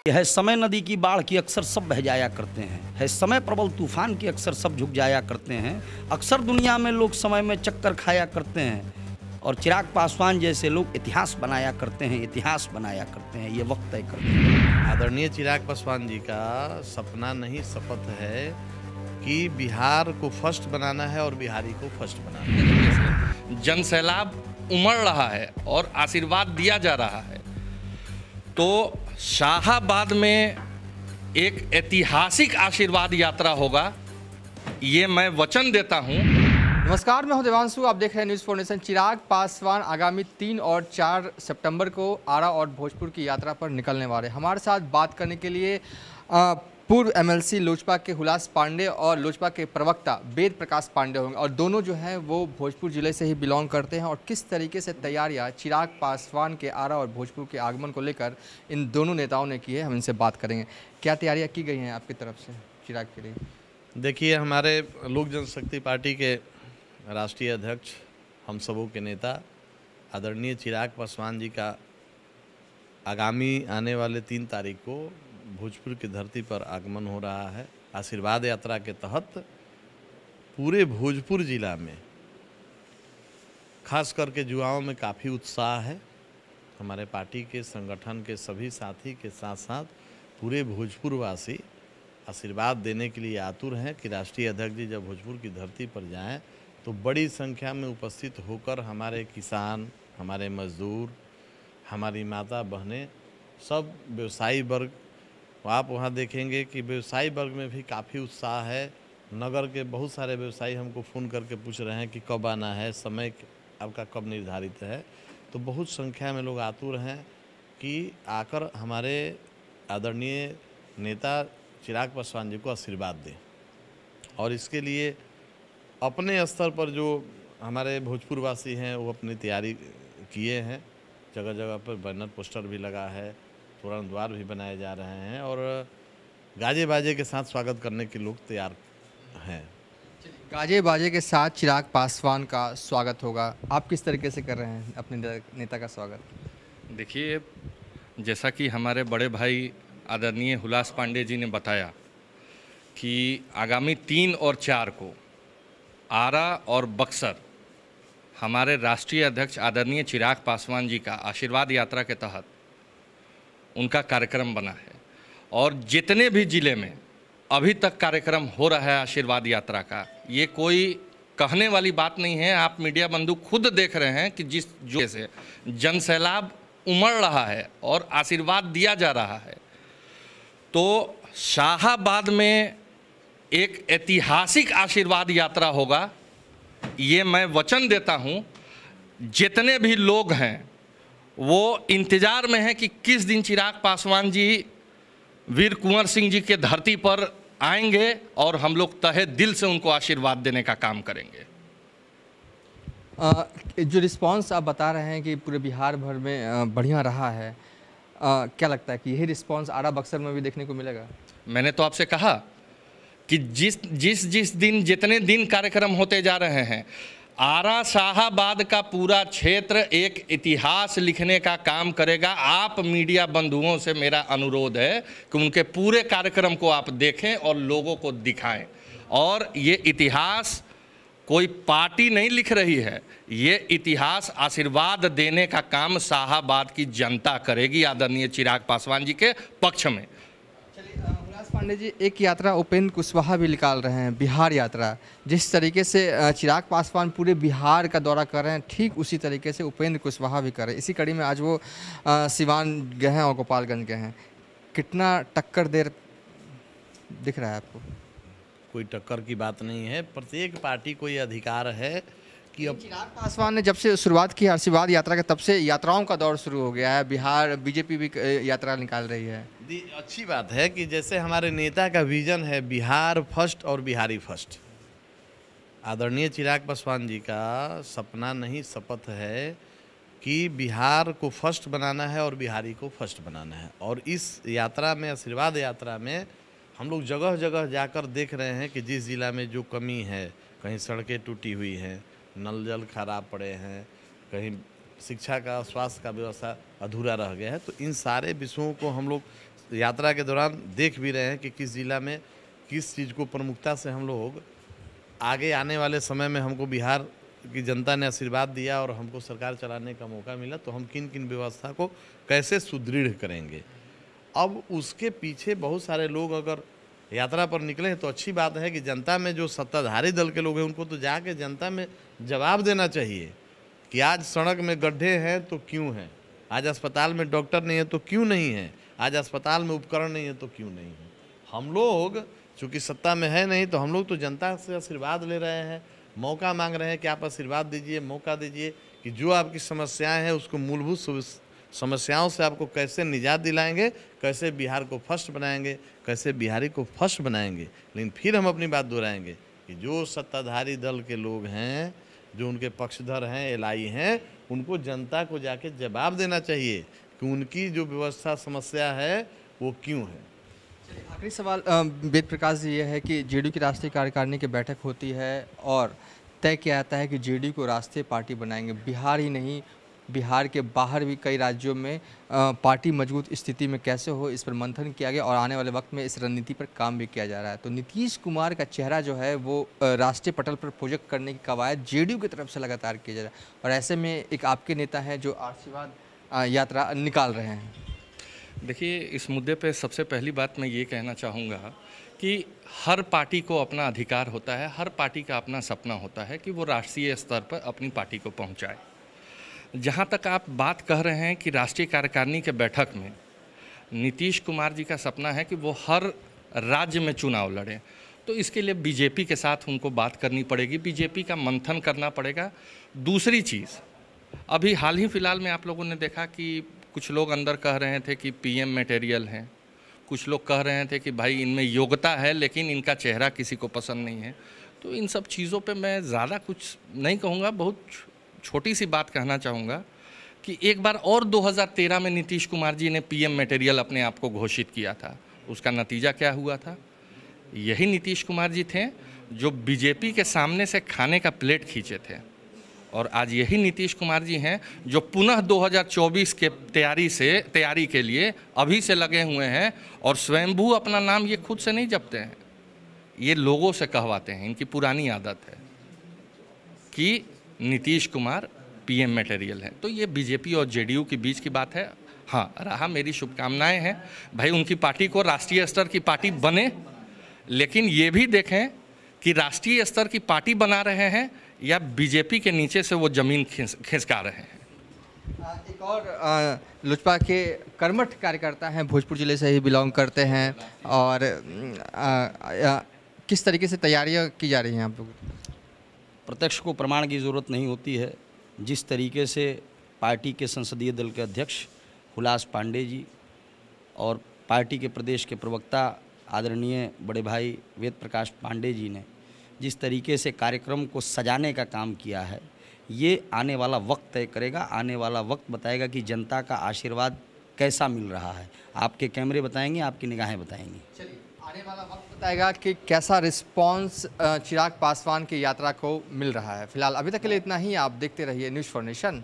यह है समय नदी की बाढ़ की अक्सर सब बह जाया करते हैं, है समय प्रबल तूफान की अक्सर सब झुक जाया करते हैं। अक्सर दुनिया में लोग समय में चक्कर खाया करते हैं और चिराग पासवान जैसे लोग इतिहास बनाया करते हैं, इतिहास बनाया करते हैं। ये वक्त तय करते हैं। आदरणीय चिराग पासवान जी का सपना नहीं शपथ है कि बिहार को फर्स्ट बनाना है और बिहारी को फर्स्ट बनाना है। जन सैलाब उमड़ रहा है और आशीर्वाद दिया जा रहा है, तो शाहाबाद में एक ऐतिहासिक आशीर्वाद यात्रा होगा, ये मैं वचन देता हूं। नमस्कार, मैं हूं देवांशु। आप देख रहे हैं news for nation. Chirag Paswan आगामी 3 और 4 सितंबर को आरा और भोजपुर की यात्रा पर निकलने वाले। हमारे साथ बात करने के लिए पूर्व एमएलसी लोजपा के हुलास पांडे और लोजपा के प्रवक्ता वेद प्रकाश पांडे होंगे, और दोनों जो हैं वो भोजपुर जिले से ही बिलोंग करते हैं। और किस तरीके से तैयारियां चिराग पासवान के आरा और भोजपुर के आगमन को लेकर इन दोनों नेताओं ने की है, हम इनसे बात करेंगे। क्या तैयारियां की गई हैं आपकी तरफ से चिराग के लिए? देखिए, हमारे लोक जनशक्ति पार्टी के राष्ट्रीय अध्यक्ष, हम सबों के नेता आदरणीय चिराग पासवान जी का आगामी आने वाले 3 तारीख को भोजपुर की धरती पर आगमन हो रहा है। आशीर्वाद यात्रा के तहत पूरे भोजपुर जिला में खास करके युवाओं में काफ़ी उत्साह है। हमारे पार्टी के संगठन के सभी साथी के साथ साथ पूरे भोजपुरवासी आशीर्वाद देने के लिए आतुर हैं कि राष्ट्रीय अध्यक्ष जी जब भोजपुर की धरती पर जाएं तो बड़ी संख्या में उपस्थित होकर हमारे किसान, हमारे मजदूर, हमारी माता बहनें, सब व्यवसायी वर्ग, आप वहाँ देखेंगे कि व्यवसायी वर्ग में भी काफ़ी उत्साह है। नगर के बहुत सारे व्यवसायी हमको फ़ोन करके पूछ रहे हैं कि कब आना है, समय आपका कब निर्धारित है। तो बहुत संख्या में लोग आतुर हैं कि आकर हमारे आदरणीय नेता चिराग पासवान जी को आशीर्वाद दें। और इसके लिए अपने स्तर पर जो हमारे भोजपुरवासी हैं वो अपनी तैयारी किए हैं। जगह जगह पर बैनर पोस्टर भी लगा है, तोरण द्वार भी बनाए जा रहे हैं और गाजे बाजे के साथ स्वागत करने के लोग तैयार हैं। गाजे बाजे के साथ चिराग पासवान का स्वागत होगा। आप किस तरीके से कर रहे हैं अपने नेता का स्वागत? देखिए, जैसा कि हमारे बड़े भाई आदरणीय हुलास पांडे जी ने बताया कि आगामी 3 और 4 को आरा और बक्सर हमारे राष्ट्रीय अध्यक्ष आदरणीय चिराग पासवान जी का आशीर्वाद यात्रा के तहत उनका कार्यक्रम बना है। और जितने भी ज़िले में अभी तक कार्यक्रम हो रहा है आशीर्वाद यात्रा का, ये कोई कहने वाली बात नहीं है। आप मीडिया बंधु खुद देख रहे हैं कि जिस जो से जन सैलाब उमड़ रहा है और आशीर्वाद दिया जा रहा है, तो शाहाबाद में एक ऐतिहासिक आशीर्वाद यात्रा होगा, ये मैं वचन देता हूँ। जितने भी लोग हैं वो इंतज़ार में हैं कि किस दिन चिराग पासवान जी वीर कुंवर सिंह जी के धरती पर आएंगे और हम लोग तहे दिल से उनको आशीर्वाद देने का काम करेंगे। जो रिस्पांस आप बता रहे हैं कि पूरे बिहार भर में बढ़िया रहा है, क्या लगता है कि यही रिस्पांस आरा बक्सर में भी देखने को मिलेगा? मैंने तो आपसे कहा कि जिस दिन जितने दिन कार्यक्रम होते जा रहे हैं, आरा शाहाबाद का पूरा क्षेत्र एक इतिहास लिखने का काम करेगा। आप मीडिया बंधुओं से मेरा अनुरोध है कि उनके पूरे कार्यक्रम को आप देखें और लोगों को दिखाएं। और ये इतिहास कोई पार्टी नहीं लिख रही है, ये इतिहास आशीर्वाद देने का काम शाहाबाद की जनता करेगी आदरणीय चिराग पासवान जी के पक्ष में। पांडे जी, एक यात्रा उपेंद्र कुशवाहा भी निकाल रहे हैं, बिहार यात्रा। जिस तरीके से चिराग पासवान पूरे बिहार का दौरा कर रहे हैं, ठीक उसी तरीके से उपेंद्र कुशवाहा भी कर रहे हैं। इसी कड़ी में आज वो सिवान गए हैं और गोपालगंज गए हैं। कितना टक्कर देर दिख रहा है आपको? कोई टक्कर की बात नहीं है। प्रत्येक पार्टी को ये अधिकार है कि अब चिराग पासवान ने जब से शुरुआत की आशीर्वाद यात्रा के, तब से यात्राओं का दौर शुरू हो गया है। बिहार बीजेपी भी यात्रा निकाल रही है। अच्छी बात है कि जैसे हमारे नेता का विजन है बिहार फर्स्ट और बिहारी फर्स्ट। आदरणीय चिराग पासवान जी का सपना नहीं शपथ है कि बिहार को फर्स्ट बनाना है और बिहारी को फर्स्ट बनाना है। और इस यात्रा में, आशीर्वाद यात्रा में, हम लोग जगह जगह जाकर देख रहे हैं कि जिस ज़िला में जो कमी है, कहीं सड़कें टूटी हुई हैं, नल जल खराब पड़े हैं, कहीं शिक्षा का, स्वास्थ्य का व्यवस्था अधूरा रह गया है, तो इन सारे विषयों को हम लोग यात्रा के दौरान देख भी रहे हैं कि किस जिला में किस चीज़ को प्रमुखता से हम लोग आगे आने वाले समय में हमको बिहार की जनता ने आशीर्वाद दिया और हमको सरकार चलाने का मौका मिला, तो हम किन किन व्यवस्था को कैसे सुदृढ़ करेंगे। अब उसके पीछे बहुत सारे लोग अगर यात्रा पर निकले हैं तो अच्छी बात है कि जनता में जो सत्ताधारी दल के लोग हैं उनको तो जाके जनता में जवाब देना चाहिए कि आज सड़क में गड्ढे हैं तो क्यों हैं, आज अस्पताल में डॉक्टर नहीं है तो क्यों नहीं है, आज अस्पताल में उपकरण नहीं है तो क्यों नहीं है। हम लोग चूँकि सत्ता में है नहीं तो हम लोग तो जनता से आशीर्वाद ले रहे हैं, मौका मांग रहे हैं कि आप आशीर्वाद दीजिए, मौका दीजिए कि जो आपकी समस्याएं हैं उसको मूलभूत समस्याओं से आपको कैसे निजात दिलाएंगे, कैसे बिहार को फर्स्ट बनाएंगे, कैसे बिहारी को फर्स्ट बनाएंगे। लेकिन फिर हम अपनी बात दोहराएंगे कि जो सत्ताधारी दल के लोग हैं, जो उनके पक्षधर हैं, एलआई हैं, उनको जनता को जाके जवाब देना चाहिए कि उनकी जो व्यवस्था समस्या है वो क्यों है। आखिरी सवाल वेद प्रकाश जी, ये है कि जेडीयू की राष्ट्रीय कार्यकारिणी की बैठक होती है और तय किया जाता है कि जेडीयू को राष्ट्रीय पार्टी बनाएंगे। बिहार ही नहीं, बिहार के बाहर भी कई राज्यों में पार्टी मजबूत स्थिति में कैसे हो, इस पर मंथन किया गया और आने वाले वक्त में इस रणनीति पर काम भी किया जा रहा है। तो नीतीश कुमार का चेहरा जो है वो राष्ट्रीय पटल पर प्रोजेक्ट करने की कवायद जेडीयू की तरफ से लगातार किया जा रहा है और ऐसे में एक आपके नेता हैं जो आशीर्वाद यात्रा निकाल रहे हैं। देखिए, इस मुद्दे पे सबसे पहली बात मैं ये कहना चाहूँगा कि हर पार्टी को अपना अधिकार होता है, हर पार्टी का अपना सपना होता है कि वो राष्ट्रीय स्तर पर अपनी पार्टी को पहुँचाए। जहाँ तक आप बात कह रहे हैं कि राष्ट्रीय कार्यकारिणी के बैठक में नीतीश कुमार जी का सपना है कि वो हर राज्य में चुनाव लड़ें, तो इसके लिए बीजेपी के साथ उनको बात करनी पड़ेगी, बीजेपी का मंथन करना पड़ेगा। दूसरी चीज़, अभी हाल ही फिलहाल में आप लोगों ने देखा कि कुछ लोग अंदर कह रहे थे कि पीएम मटेरियल हैं, कुछ लोग कह रहे थे कि भाई इनमें योग्यता है लेकिन इनका चेहरा किसी को पसंद नहीं है। तो इन सब चीज़ों पे मैं ज़्यादा कुछ नहीं कहूँगा, बहुत छोटी सी बात कहना चाहूँगा कि एक बार और 2013 में नीतीश कुमार जी ने पीएम मटेरियल अपने आप को घोषित किया था, उसका नतीजा क्या हुआ था? यही नीतीश कुमार जी थे जो बीजेपी के सामने से खाने का प्लेट खींचे थे और आज यही नीतीश कुमार जी हैं जो पुनः 2024 के तैयारी के लिए अभी से लगे हुए हैं और स्वयंभू अपना नाम ये खुद से नहीं जपते हैं, ये लोगों से कहवाते हैं। इनकी पुरानी आदत है कि नीतीश कुमार पीएम मटेरियल है। तो ये बीजेपी और जेडीयू के बीच की बात है। हाँ, रहा मेरी शुभकामनाएं हैं भाई उनकी पार्टी को राष्ट्रीय स्तर की पार्टी बने, लेकिन ये भी देखें कि राष्ट्रीय स्तर की पार्टी बना रहे हैं या बीजेपी के नीचे से वो जमीन खिसका रहे हैं। एक और लोजपा के कर्मठ कार्यकर्ता हैं, भोजपुर जिले से ही बिलोंग करते हैं और किस तरीके से तैयारियां की जा रही हैं आप लोगों की? प्रत्यक्ष को प्रमाण की ज़रूरत नहीं होती है। जिस तरीके से पार्टी के संसदीय दल के अध्यक्ष हुलास पांडे जी और पार्टी के प्रदेश के प्रवक्ता आदरणीय बड़े भाई वेद प्रकाश पांडे जी ने जिस तरीके से कार्यक्रम को सजाने का काम किया है, ये आने वाला वक्त तय करेगा, आने वाला वक्त बताएगा कि जनता का आशीर्वाद कैसा मिल रहा है। आपके कैमरे बताएंगे, आपकी निगाहें बताएंगी। चलिए, आने वाला वक्त बताएगा कि कैसा रिस्पांस चिराग पासवान की यात्रा को मिल रहा है। फिलहाल अभी तक के लिए इतना ही। आप देखते रहिए न्यूज़ फॉर नेशन।